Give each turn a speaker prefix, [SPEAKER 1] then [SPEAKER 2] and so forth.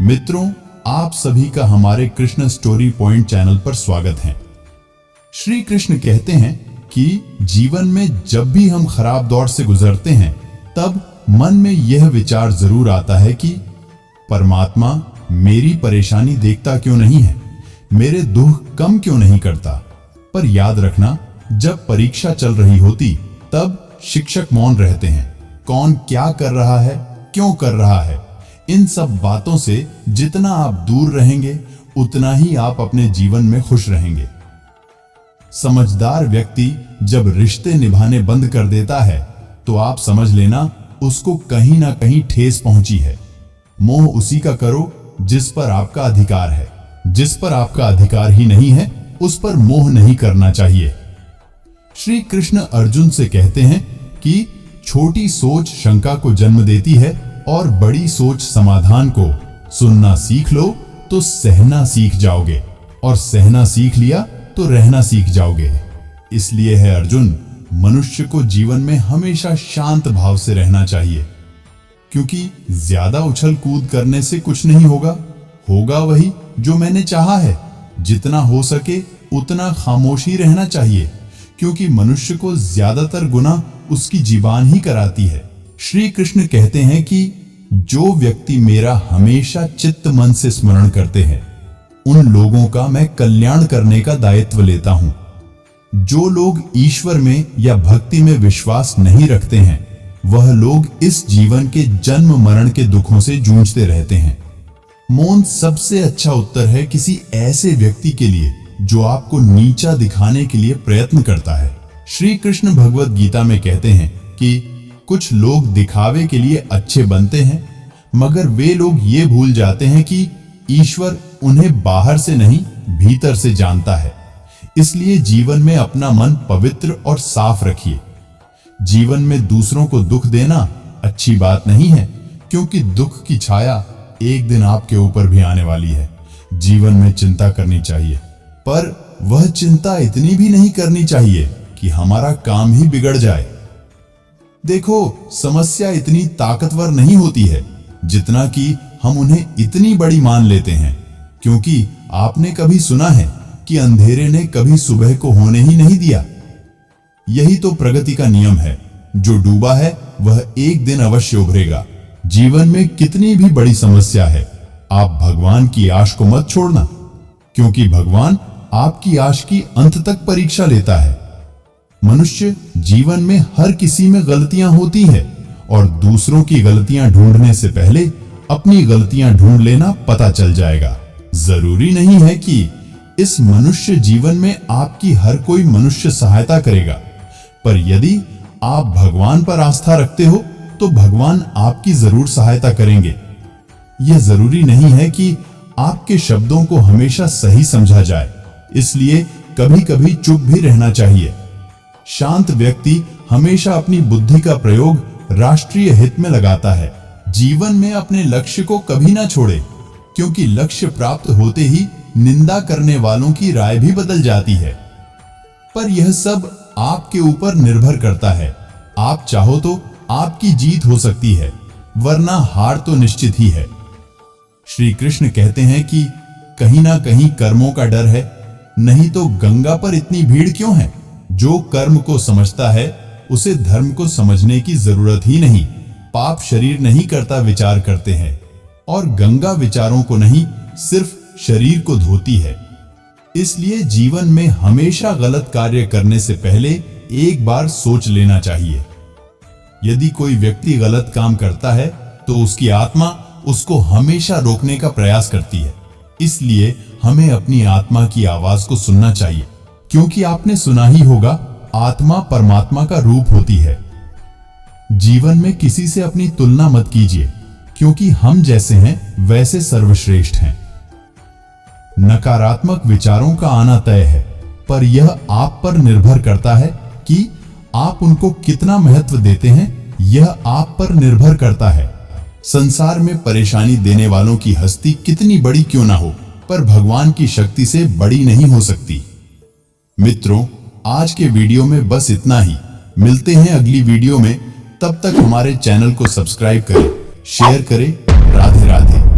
[SPEAKER 1] मित्रों, आप सभी का हमारे कृष्ण स्टोरी पॉइंट चैनल पर स्वागत है। श्री कृष्ण कहते हैं कि जीवन में जब भी हम खराब दौर से गुजरते हैं तब मन में यह विचार जरूर आता है कि परमात्मा मेरी परेशानी देखता क्यों नहीं है, मेरे दुख कम क्यों नहीं करता। पर याद रखना, जब परीक्षा चल रही होती तब शिक्षक मौन रहते हैं। कौन क्या कर रहा है, क्यों कर रहा है, इन सब बातों से जितना आप दूर रहेंगे उतना ही आप अपने जीवन में खुश रहेंगे। समझदार व्यक्ति जब रिश्ते निभाने बंद कर देता है तो आप समझ लेना उसको कहीं ना कहीं ठेस पहुंची है। मोह उसी का करो जिस पर आपका अधिकार है। जिस पर आपका अधिकार ही नहीं है उस पर मोह नहीं करना चाहिए। श्री कृष्ण अर्जुन से कहते हैं कि छोटी सोच शंका को जन्म देती है और बड़ी सोच समाधान को। सुनना सीख लो तो सहना सीख जाओगे, और सहना सीख लिया तो रहना सीख जाओगे। इसलिए है अर्जुन, मनुष्य को जीवन में हमेशा शांत भाव से रहना चाहिए, क्योंकि ज्यादा उछल कूद करने से कुछ नहीं होगा। होगा वही जो मैंने चाहा है। जितना हो सके उतना खामोशी रहना चाहिए, क्योंकि मनुष्य को ज्यादातर गुनाह उसकी जीवान ही कराती है। श्री कृष्ण कहते हैं कि जो व्यक्ति मेरा हमेशा चित्त मन से स्मरण करते हैं उन लोगों का मैं कल्याण करने का दायित्व लेता हूं। जो लोग ईश्वर में या भक्ति में विश्वास नहीं रखते हैं वह लोग इस जीवन के जन्म मरण के दुखों से जूझते रहते हैं। मौन सबसे अच्छा उत्तर है किसी ऐसे व्यक्ति के लिए जो आपको नीचा दिखाने के लिए प्रयत्न करता है। श्री कृष्ण भगवत गीता में कहते हैं कि कुछ लोग दिखावे के लिए अच्छे बनते हैं, मगर वे लोग ये भूल जाते हैं कि ईश्वर उन्हें बाहर से नहीं भीतर से जानता है। इसलिए जीवन में अपना मन पवित्र और साफ रखिए। जीवन में दूसरों को दुख देना अच्छी बात नहीं है, क्योंकि दुख की छाया एक दिन आपके ऊपर भी आने वाली है। जीवन में चिंता करनी चाहिए, पर वह चिंता इतनी भी नहीं करनी चाहिए कि हमारा काम ही बिगड़ जाए। देखो, समस्या इतनी ताकतवर नहीं होती है जितना कि हम उन्हें इतनी बड़ी मान लेते हैं, क्योंकि आपने कभी सुना है कि अंधेरे ने कभी सुबह को होने ही नहीं दिया। यही तो प्रगति का नियम है। जो डूबा है वह एक दिन अवश्य उभरेगा। जीवन में कितनी भी बड़ी समस्या है, आप भगवान की आश को मत छोड़ना, क्योंकि भगवान आपकी आश की अंत तक परीक्षा लेता है। मनुष्य जीवन में हर किसी में गलतियां होती है, और दूसरों की गलतियां ढूंढने से पहले अपनी गलतियां ढूंढ लेना पता चल जाएगा। जरूरी नहीं है कि इस मनुष्य जीवन में आपकी हर कोई मनुष्य सहायता करेगा, पर यदि आप भगवान पर आस्था रखते हो तो भगवान आपकी जरूर सहायता करेंगे। यह जरूरी नहीं है कि आपके शब्दों को हमेशा सही समझा जाए, इसलिए कभी कभी चुप भी रहना चाहिए। शांत व्यक्ति हमेशा अपनी बुद्धि का प्रयोग राष्ट्रीय हित में लगाता है। जीवन में अपने लक्ष्य को कभी ना छोड़े, क्योंकि लक्ष्य प्राप्त होते ही निंदा करने वालों की राय भी बदल जाती है। पर यह सब आपके ऊपर निर्भर करता है। आप चाहो तो आपकी जीत हो सकती है, वरना हार तो निश्चित ही है। श्री कृष्ण कहते हैं कि कहीं ना कहीं कर्मों का डर है, नहीं तो गंगा पर इतनी भीड़ क्यों है। जो कर्म को समझता है उसे धर्म को समझने की जरूरत ही नहीं। पाप शरीर नहीं करता, विचार करते हैं, और गंगा विचारों को नहीं सिर्फ शरीर को धोती है। इसलिए जीवन में हमेशा गलत कार्य करने से पहले एक बार सोच लेना चाहिए। यदि कोई व्यक्ति गलत काम करता है तो उसकी आत्मा उसको हमेशा रोकने का प्रयास करती है। इसलिए हमें अपनी आत्मा की आवाज को सुनना चाहिए, क्योंकि आपने सुना ही होगा, आत्मा परमात्मा का रूप होती है। जीवन में किसी से अपनी तुलना मत कीजिए, क्योंकि हम जैसे हैं वैसे सर्वश्रेष्ठ हैं। नकारात्मक विचारों का आना तय है, पर यह आप पर निर्भर करता है कि आप उनको कितना महत्व देते हैं। यह आप पर निर्भर करता है। संसार में परेशानी देने वालों की हस्ती कितनी बड़ी क्यों ना हो, पर भगवान की शक्ति से बड़ी नहीं हो सकती। मित्रों, आज के वीडियो में बस इतना ही। मिलते हैं अगली वीडियो में। तब तक हमारे चैनल को सब्सक्राइब करें, शेयर करें। राधे राधे।